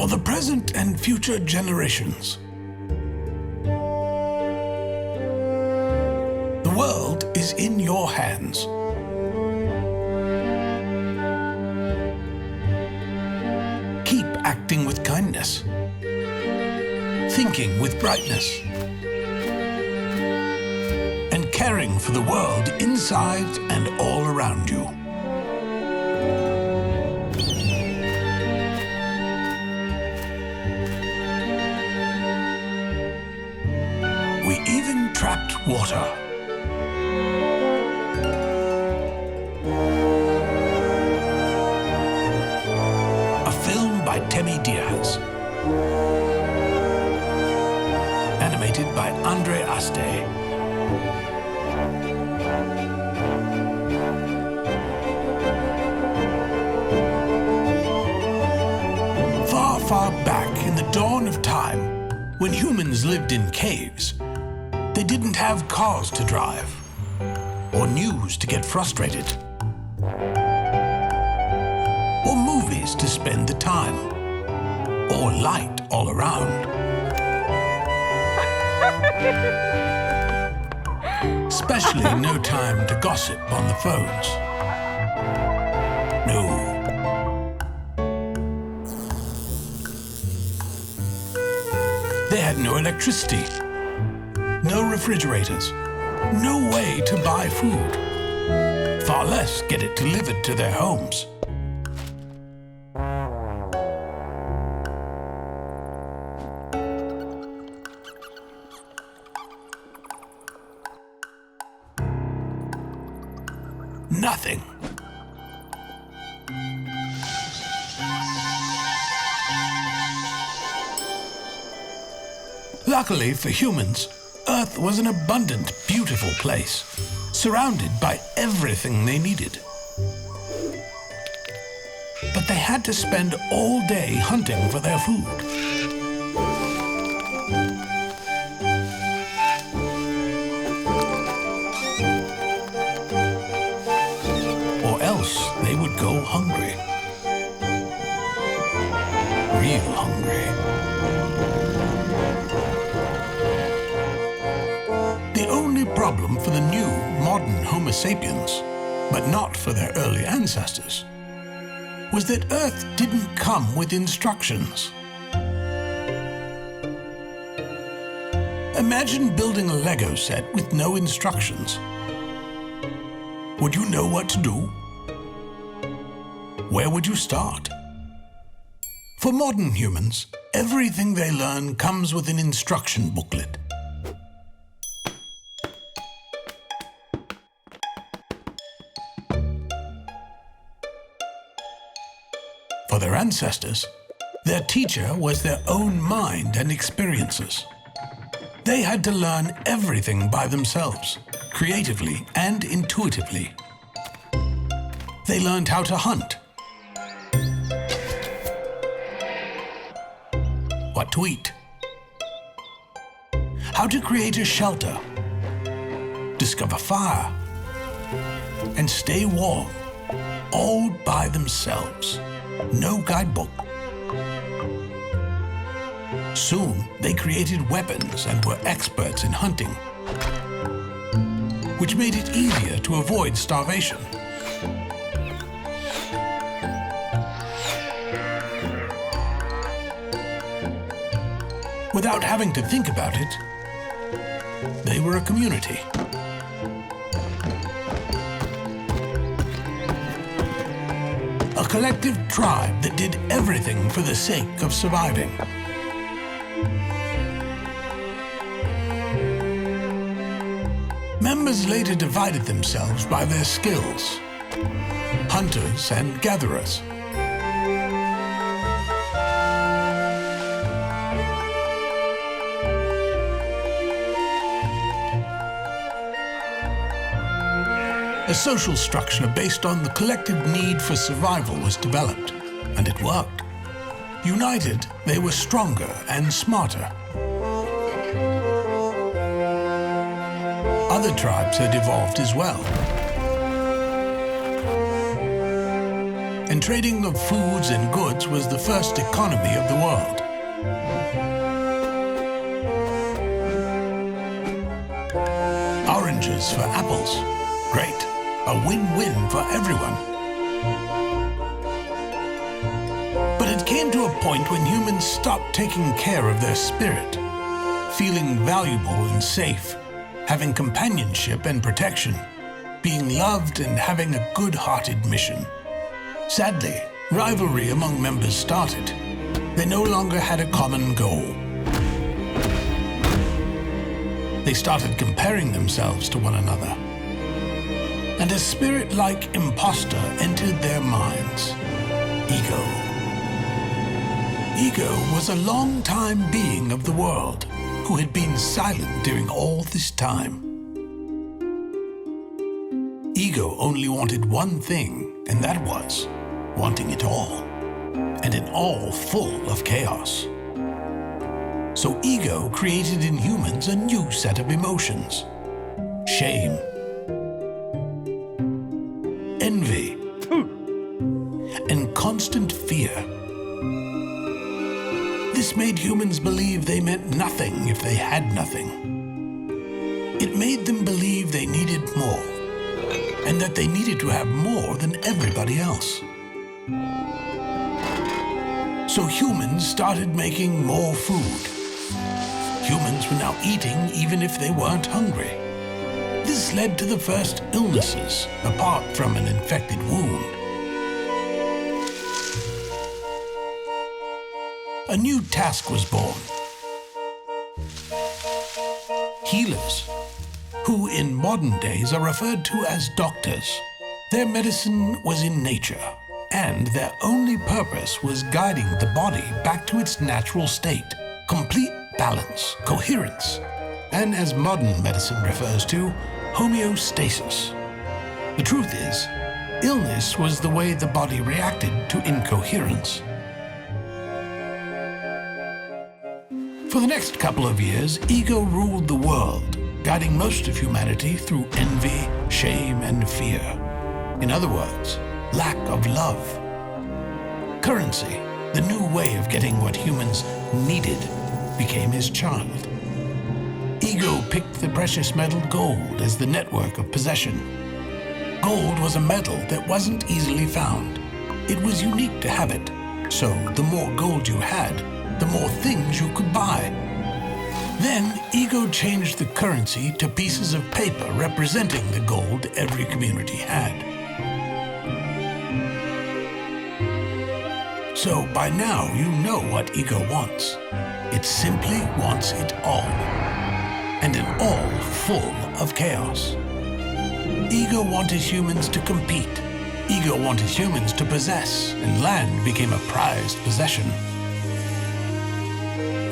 for the present and future generations. The world is in your hands. Keep acting with kindness, thinking with brightness, and caring for the world inside and all around you. We even trapped water. A film by Temístocles Díaz. Animated by Aste. Far, far back in the dawn of time, when humans lived in caves, they didn't have cars to drive, or news to get frustrated, or movies to spend the time, or light all around. Especially no time to gossip on the phones. No. They had no electricity, no refrigerators, no way to buy food, far less get it delivered to their homes. Nothing. Luckily for humans, Earth was an abundant, beautiful place, surrounded by everything they needed. But they had to spend all day hunting for their food. Or else they would go hungry. Real hungry. The only problem for the new, modern Homo sapiens, but not for their early ancestors, was that Earth didn't come with instructions. Imagine building a Lego set with no instructions. Would you know what to do? Where would you start? For modern humans, everything they learn comes with an instruction booklet. For their ancestors, their teacher was their own mind and experiences. They had to learn everything by themselves, creatively and intuitively. They learned how to hunt, what to eat, how to create a shelter, discover fire, and stay warm, all by themselves. No guidebook. Soon, they created weapons and were experts in hunting, which made it easier to avoid starvation. Without having to think about it, they were a community. A collective tribe that did everything for the sake of surviving. Members later divided themselves by their skills, hunters and gatherers. A social structure based on the collective need for survival was developed, and it worked. United, they were stronger and smarter. Other tribes had evolved as well. and trading of foods and goods was the first economy of the world. Oranges for apples. Great. A win-win for everyone. But it came to a point when humans stopped taking care of their spirit, feeling valuable and safe, having companionship and protection, being loved and having a good-hearted mission. Sadly, rivalry among members started. They no longer had a common goal. They started comparing themselves to one another. And a spirit-like imposter entered their minds. Ego. Ego was a long-time being of the world who had been silent during all this time. Ego only wanted one thing, and that was wanting it all, and it all full of chaos. So ego created in humans a new set of emotions. Shame, envy, and constant fear. This made humans believe they meant nothing if they had nothing. It made them believe they needed more, and that they needed to have more than everybody else. So humans started making more food. Humans were now eating even if they weren't hungry. This led to the first illnesses, apart from an infected wound. A new task was born. Healers, who in modern days are referred to as doctors. Their medicine was in nature, and their only purpose was guiding the body back to its natural state, complete balance, coherence, and as modern medicine refers to, homeostasis. The truth is, illness was the way the body reacted to incoherence. For the next couple of years, ego ruled the world, guiding most of humanity through envy, shame, and fear. In other words, lack of love. Currency, the new way of getting what humans needed, became his child. Ego picked the precious metal gold as the network of possession. Gold was a metal that wasn't easily found. It was unique to have it, so the more gold you had, the more things you could buy. Then, ego changed the currency to pieces of paper representing the gold every community had. So by now you know what ego wants. It simply wants it all, and an all full of chaos. Ego wanted humans to compete. Ego wanted humans to possess, and land became a prized possession.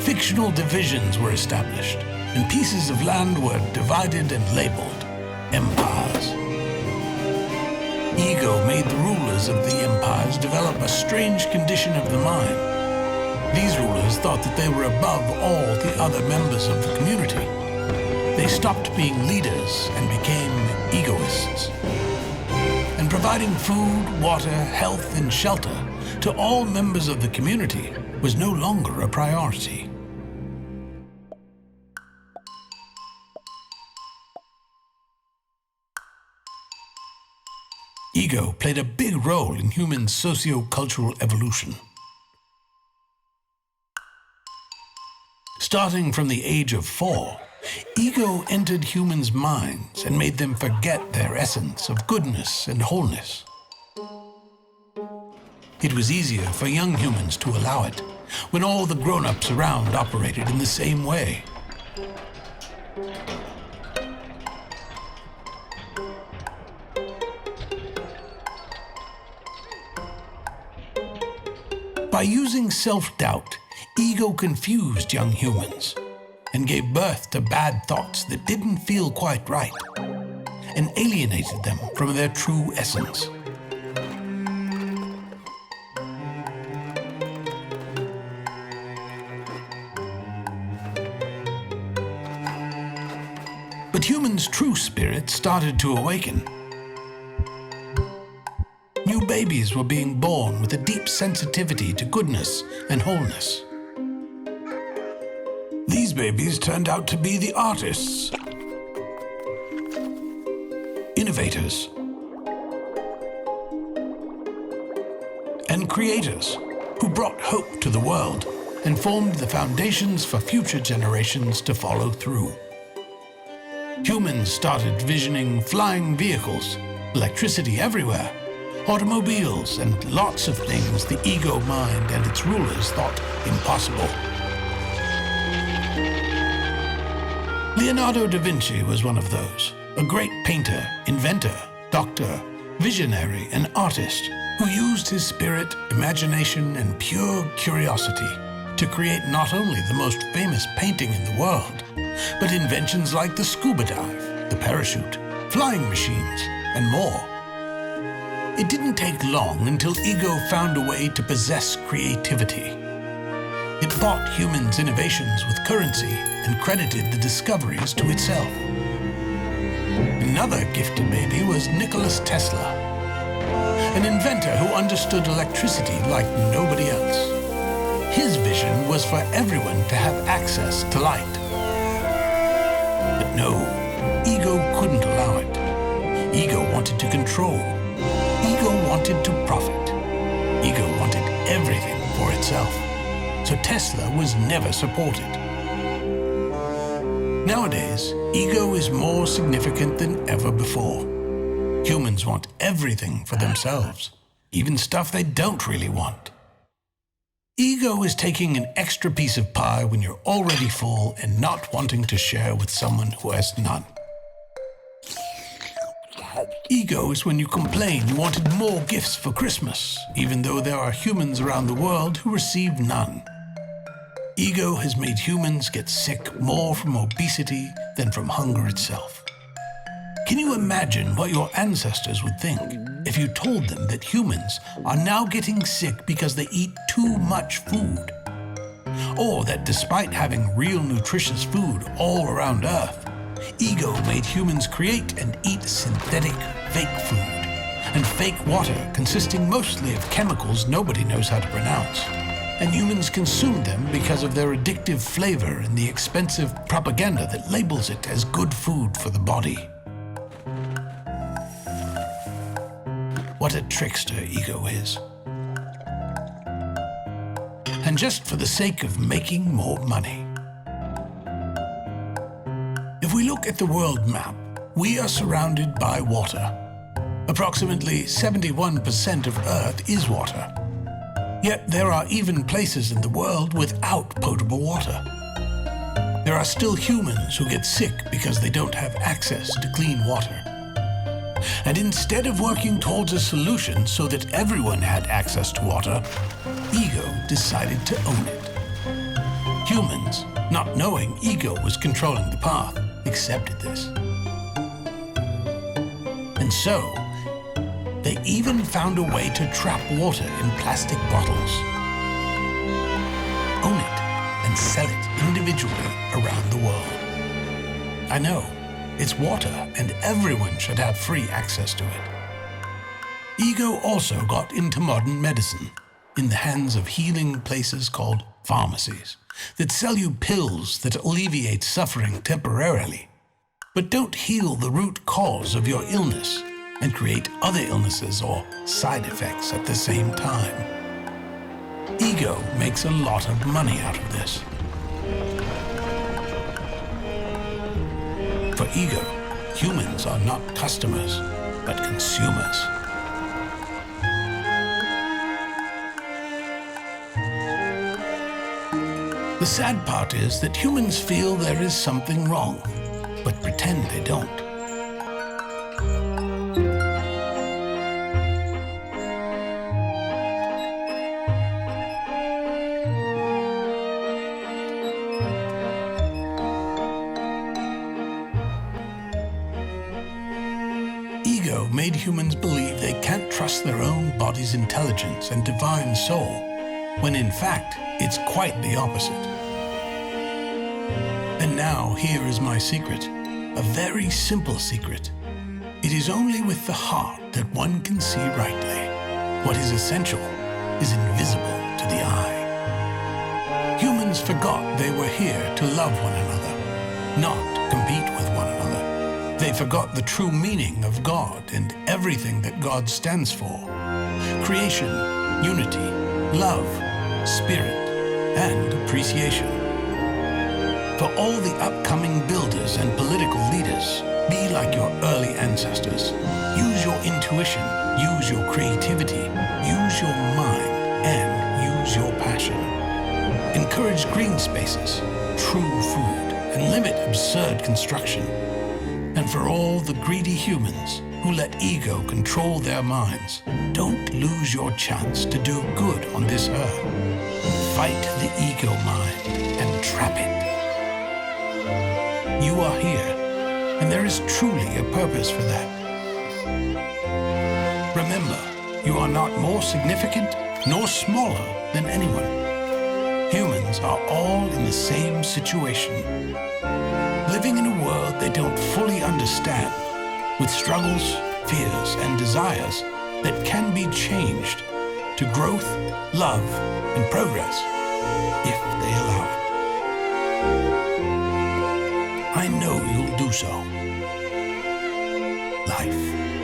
Fictional divisions were established, and pieces of land were divided and labeled empires. Ego made the rulers of the empires develop a strange condition of the mind. These rulers thought that they were above all the other members of the community. They stopped being leaders and became egoists. And providing food, water, health, and shelter to all members of the community was no longer a priority. Ego played a big role in human sociocultural evolution. Starting from the age of 4, ego entered humans' minds and made them forget their essence of goodness and wholeness. It was easier for young humans to allow it when all the grown-ups around operated in the same way. By using self-doubt, ego confused young humans and gave birth to bad thoughts that didn't feel quite right and alienated them from their true essence. But humans' true spirit started to awaken. New babies were being born with a deep sensitivity to goodness and wholeness. These babies turned out to be the artists, innovators, and creators who brought hope to the world and formed the foundations for future generations to follow through. Humans started visioning flying vehicles, electricity everywhere, automobiles, and lots of things the ego mind and its rulers thought impossible. Leonardo da Vinci was one of those, a great painter, inventor, doctor, visionary, and artist who used his spirit, imagination, and pure curiosity to create not only the most famous painting in the world, but inventions like the scuba dive, the parachute, flying machines, and more. It didn't take long until ego found a way to possess creativity. It bought humans' innovations with currency and credited the discoveries to itself. Another gifted baby was Nicholas Tesla, an inventor who understood electricity like nobody else. His vision was for everyone to have access to light. But no, ego couldn't allow it. Ego wanted to control. Ego wanted to profit. Ego wanted everything for itself. So Tesla was never supported. Nowadays, ego is more significant than ever before. Humans want everything for themselves, even stuff they don't really want. Ego is taking an extra piece of pie when you're already full and not wanting to share with someone who has none. Ego is when you complain you wanted more gifts for Christmas, even though there are humans around the world who receive none. Ego has made humans get sick more from obesity than from hunger itself. Can you imagine what your ancestors would think if you told them that humans are now getting sick because they eat too much food? Or that despite having real nutritious food all around Earth, ego made humans create and eat synthetic, fake food, and fake water consisting mostly of chemicals nobody knows how to pronounce. And humans consume them because of their addictive flavor and the expensive propaganda that labels it as good food for the body. What a trickster ego is. And just for the sake of making more money. If we look at the world map, we are surrounded by water. Approximately 71% of Earth is water. Yet there are even places in the world without potable water. There are still humans who get sick because they don't have access to clean water. And instead of working towards a solution so that everyone had access to water, ego decided to own it. Humans, not knowing ego was controlling the path, accepted this. And so, they even found a way to trap water in plastic bottles, own it, and sell it individually around the world. I know, it's water, and everyone should have free access to it. Ego also got into modern medicine, in the hands of healing places called pharmacies, that sell you pills that alleviate suffering temporarily, but don't heal the root cause of your illness and create other illnesses or side effects at the same time. Ego makes a lot of money out of this. For ego, humans are not customers, but consumers. The sad part is that humans feel there is something wrong, but pretend they don't. Ego made humans believe they can't trust their own body's intelligence and divine soul, when in fact, it's quite the opposite. And now, here is my secret, a very simple secret. It is only with the heart that one can see rightly. What is essential is invisible to the eye. Humans forgot they were here to love one another, not compete with one another. They forgot the true meaning of God and everything that God stands for. Creation, unity, love, spirit, and appreciation. For all the upcoming builders and political leaders, be like your early ancestors. Use your intuition, use your creativity, use your mind, and use your passion. Encourage green spaces, true food, and limit absurd construction. And for all the greedy humans who let ego control their minds, don't lose your chance to do good on this earth. Fight the ego mind and trap it. You are here, and there is truly a purpose for that. Remember, you are not more significant nor smaller than anyone. Humans are all in the same situation, living in a world they don't fully understand, with struggles, fears, and desires that can be changed to growth, love, and progress, if they allow it. I know you'll do so. Life.